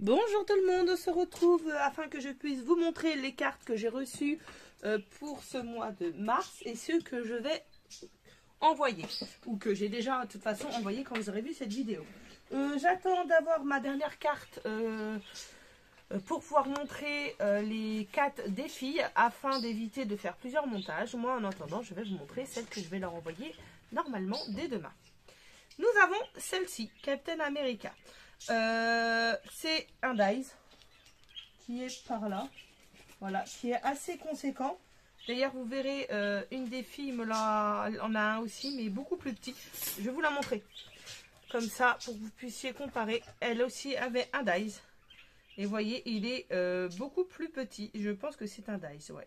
Bonjour tout le monde, on se retrouve afin que je puisse vous montrer les cartes que j'ai reçues pour ce mois de mars et ceux que je vais envoyer ou que j'ai déjà de toute façon envoyé quand vous aurez vu cette vidéo. J'attends d'avoir ma dernière carte pour pouvoir montrer les 4 des filles afin d'éviter de faire plusieurs montages. Moi en attendant je vais vous montrer celle que je vais leur envoyer normalement dès demain. Nous avons celle-ci, Captain America. C'est un dies qui est par là, voilà, qui est assez conséquent. D'ailleurs, vous verrez, une des filles en a un aussi, mais beaucoup plus petit. Je vais vous la montrer, comme ça, pour que vous puissiez comparer. Elle aussi avait un dies. Et vous voyez, il est beaucoup plus petit. Je pense que c'est un dies, ouais.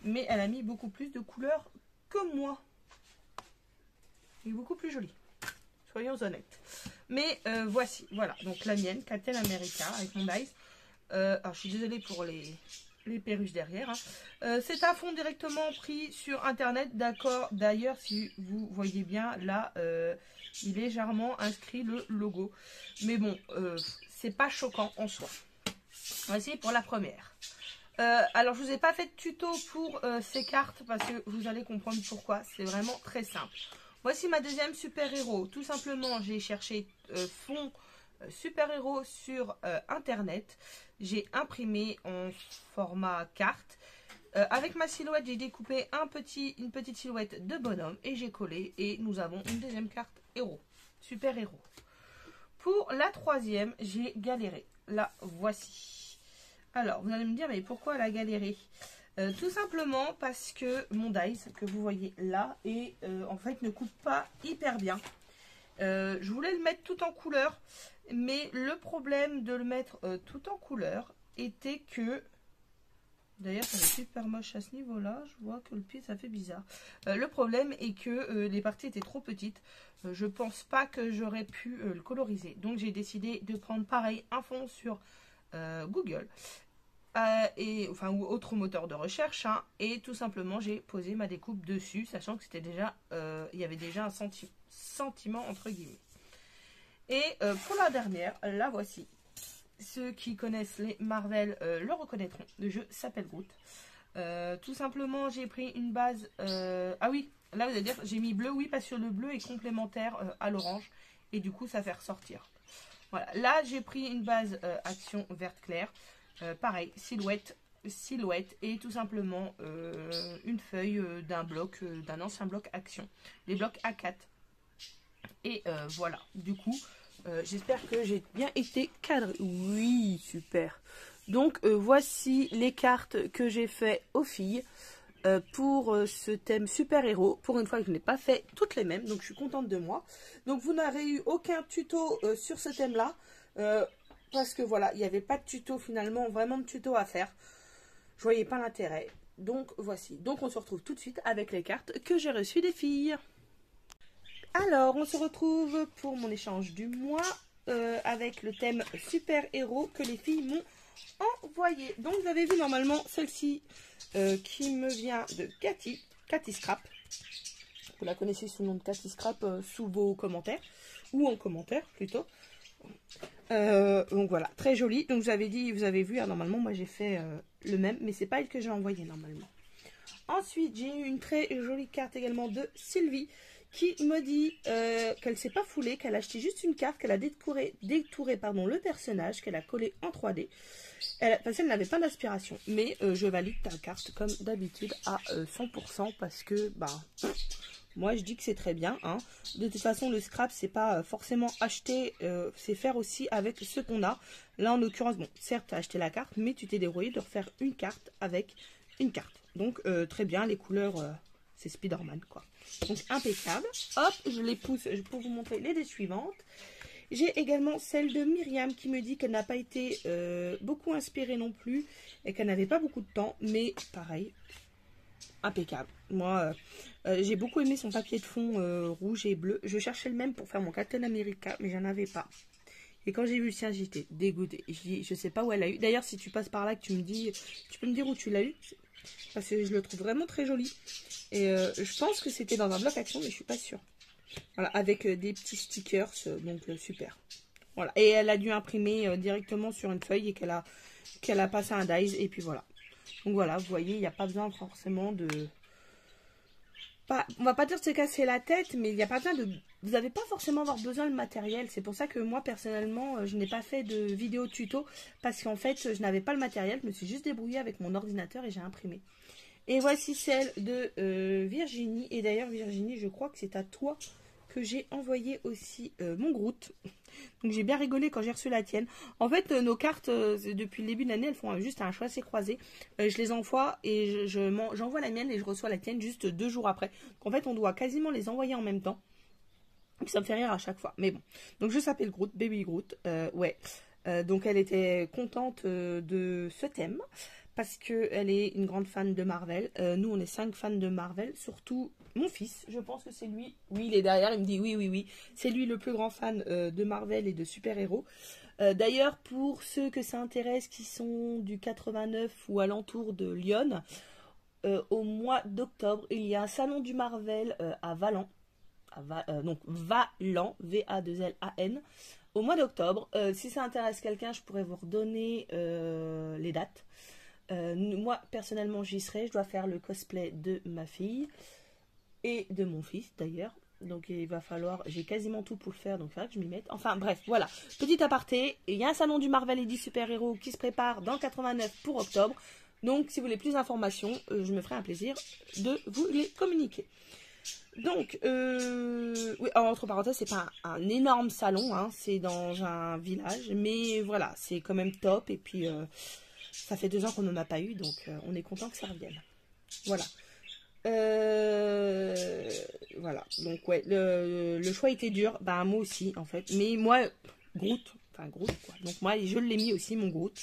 Mais elle a mis beaucoup plus de couleurs que moi. Il est beaucoup plus joli. Soyons honnêtes. Mais voici, voilà, donc la mienne, Captain America, avec mon dice. Alors, je suis désolée pour les perruches derrière. Hein. C'est un fond directement pris sur Internet, d'accord. D'ailleurs, si vous voyez bien, là, il est légèrement inscrit le logo. Mais bon, c'est pas choquant en soi. Voici pour la première. Alors, je vous ai pas fait de tuto pour ces cartes parce que vous allez comprendre pourquoi. C'est vraiment très simple. Voici ma deuxième super-héros. Tout simplement, j'ai cherché fond super-héros sur Internet. J'ai imprimé en format carte. Avec ma silhouette, j'ai découpé une petite silhouette de bonhomme et j'ai collé. Et nous avons une deuxième carte héros, super-héros. Pour la troisième, j'ai galéré. La voici. Alors, vous allez me dire, mais pourquoi la galéré ? Tout simplement parce que mon dice que vous voyez là et en fait ne coupe pas hyper bien. Je voulais le mettre tout en couleur, mais le problème de le mettre tout en couleur était que, d'ailleurs ça est super moche à ce niveau là, je vois que le pied ça fait bizarre. Le problème est que les parties étaient trop petites. Je pense pas que j'aurais pu le coloriser, donc j'ai décidé de prendre pareil un fond sur Google. Ou autre moteur de recherche, hein, et tout simplement j'ai posé ma découpe dessus, sachant que c'était déjà, il y avait déjà un sentiment entre guillemets. Et pour la dernière, la voici. Ceux qui connaissent les Marvel le reconnaîtront. Le jeu s'appelle Groot. Tout simplement, j'ai pris une base. Ah oui, là vous allez dire, j'ai mis bleu, oui, parce que le bleu est complémentaire à l'orange, et du coup ça fait ressortir. Voilà, là j'ai pris une base action verte claire. Pareil, silhouette et tout simplement une feuille d'un bloc, d'un ancien bloc action, les blocs A4. Et voilà, du coup, j'espère que j'ai bien été cadré. Oui, super. Donc voici les cartes que j'ai fait aux filles pour ce thème super-héros. Pour une fois que je n'ai pas fait toutes les mêmes, donc je suis contente de moi. Donc vous n'aurez eu aucun tuto sur ce thème-là. Parce que voilà, il n'y avait pas de tuto finalement, vraiment de tuto à faire. Je voyais pas l'intérêt. Donc voici. Donc on se retrouve tout de suite avec les cartes que j'ai reçues des filles. Alors, on se retrouve pour mon échange du mois avec le thème super-héros que les filles m'ont envoyé. Donc vous avez vu normalement celle-ci qui me vient de Cathy Scrap. Vous la connaissez sous le nom de Cathy Scrap sous vos commentaires, ou en commentaire plutôt. Donc voilà, très jolie. Donc vous avez vu, hein, normalement moi j'ai fait le même, mais c'est pas elle que j'ai envoyé normalement. Ensuite j'ai eu une très jolie carte également de Sylvie qui me dit qu'elle s'est pas foulée, qu'elle a acheté juste une carte, qu'elle a détouré le personnage, qu'elle a collé en 3D. Parce qu'elle n'avait pas d'inspiration, mais je valide ta carte comme d'habitude à 100% parce que moi je dis que c'est très bien, hein. De toute façon le scrap c'est pas forcément acheter, c'est faire aussi avec ce qu'on a. Là en l'occurrence, bon certes tu as acheté la carte, mais tu t'es débrouillé de refaire une carte avec une carte. Donc très bien, les couleurs c'est Spider-Man quoi. Donc impeccable. Hop, je les pousse pour vous montrer les dés suivantes. J'ai également celle de Myriam qui me dit qu'elle n'a pas été beaucoup inspirée non plus et qu'elle n'avait pas beaucoup de temps, mais pareil, impeccable. Moi, j'ai beaucoup aimé son papier de fond rouge et bleu. Je cherchais le même pour faire mon Captain America, mais j'en avais pas. Et quand j'ai vu le sien, j'étais dégoûtée. Je sais pas où elle a eu. D'ailleurs, si tu passes par là, que tu me dis, tu peux me dire où tu l'as eu, parce que je le trouve vraiment très joli. Et je pense que c'était dans un bloc action, mais je suis pas sûre. Voilà, avec des petits stickers, donc super. Voilà. Et elle a dû imprimer directement sur une feuille et qu'elle a passé un dies. Et puis voilà. Donc voilà, vous voyez, il n'y a pas besoin forcément de... on va pas dire de se casser la tête, mais il n'y a pas besoin de... Vous n'avez pas forcément avoir besoin de matériel. C'est pour ça que moi, personnellement, je n'ai pas fait de vidéo tuto. Parce qu'en fait, je n'avais pas le matériel. Je me suis juste débrouillée avec mon ordinateur et j'ai imprimé. Et voici celle de Virginie. Et d'ailleurs, Virginie, je crois que c'est à toi que j'ai envoyé aussi mon Groot. Donc j'ai bien rigolé quand j'ai reçu la tienne. En fait, nos cartes, depuis le début de l'année, elles font juste un chassé-croisé. Je les envoie et j'envoie la mienne et je reçois la tienne juste 2 jours après. Donc en fait, on doit quasiment les envoyer en même temps. Donc ça me fait rire à chaque fois. Mais bon. Donc je s'appelle Groot, Baby Groot. Ouais. Donc elle était contente de ce thème. Parce qu'elle est une grande fan de Marvel. Nous, on est 5 fans de Marvel. Surtout mon fils. Je pense que c'est lui. Oui, il est derrière. Il me dit oui, oui, oui. C'est lui le plus grand fan de Marvel et de super-héros. D'ailleurs, pour ceux que ça intéresse, qui sont du 89 ou alentour de Lyon, au mois d'octobre, il y a un salon du Marvel à Valence. Donc, Valan, V-A-2-L-A-N. Au mois d'octobre. Si ça intéresse quelqu'un, je pourrais vous redonner les dates. Moi personnellement j'y serai, je dois faire le cosplay de ma fille et de mon fils d'ailleurs, donc il va falloir, j'ai quasiment tout pour le faire, donc il faudra que je m'y mette. Enfin bref, voilà, petit aparté, il y a un salon du Marvel et du super-héros qui se prépare dans le 89 pour octobre, donc si vous voulez plus d'informations, je me ferai un plaisir de vous les communiquer. Donc, oui, entre parenthèses, c'est pas un énorme salon, hein, c'est dans un village, mais voilà, c'est quand même top, et puis... ça fait 2 ans qu'on n'en a pas eu, donc on est content que ça revienne. Voilà. Voilà. Donc, ouais, le choix était dur. Bah, moi aussi, en fait. Mais moi, Groot. Enfin, Groot, quoi. Donc, moi, je l'ai mis aussi, mon Groot.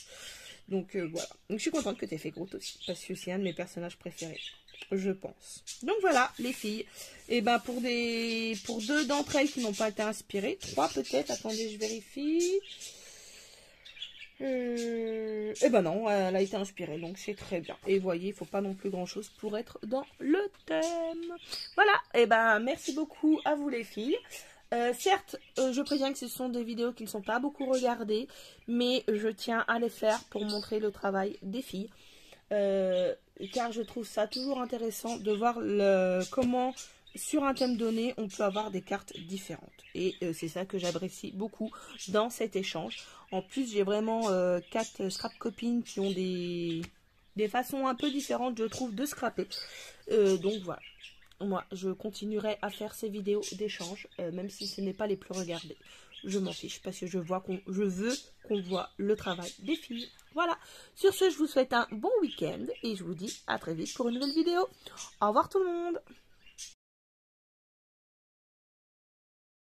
Donc, voilà. Donc, je suis contente que tu aies fait Groot aussi. Parce que c'est un de mes personnages préférés. Je pense. Donc, voilà, les filles. Et ben, pour 2 d'entre elles qui n'ont pas été inspirées. 3 peut-être. Attendez, je vérifie. Et ben non, elle a été inspirée, donc c'est très bien. Et vous voyez, il ne faut pas non plus grand chose pour être dans le thème. Voilà, et ben merci beaucoup à vous les filles. Certes, je préviens que ce sont des vidéos qui ne sont pas beaucoup regardées, mais je tiens à les faire pour montrer le travail des filles. Car je trouve ça toujours intéressant de voir comment... sur un thème donné, on peut avoir des cartes différentes. Et c'est ça que j'apprécie beaucoup dans cet échange. En plus, j'ai vraiment 4 scrap copines qui ont des façons un peu différentes, je trouve, de scraper. Donc voilà. Moi, je continuerai à faire ces vidéos d'échange, même si ce n'est pas les plus regardées. Je m'en fiche parce que je veux qu'on voit le travail des filles. Voilà. Sur ce, je vous souhaite un bon week-end et je vous dis à très vite pour une nouvelle vidéo. Au revoir tout le monde.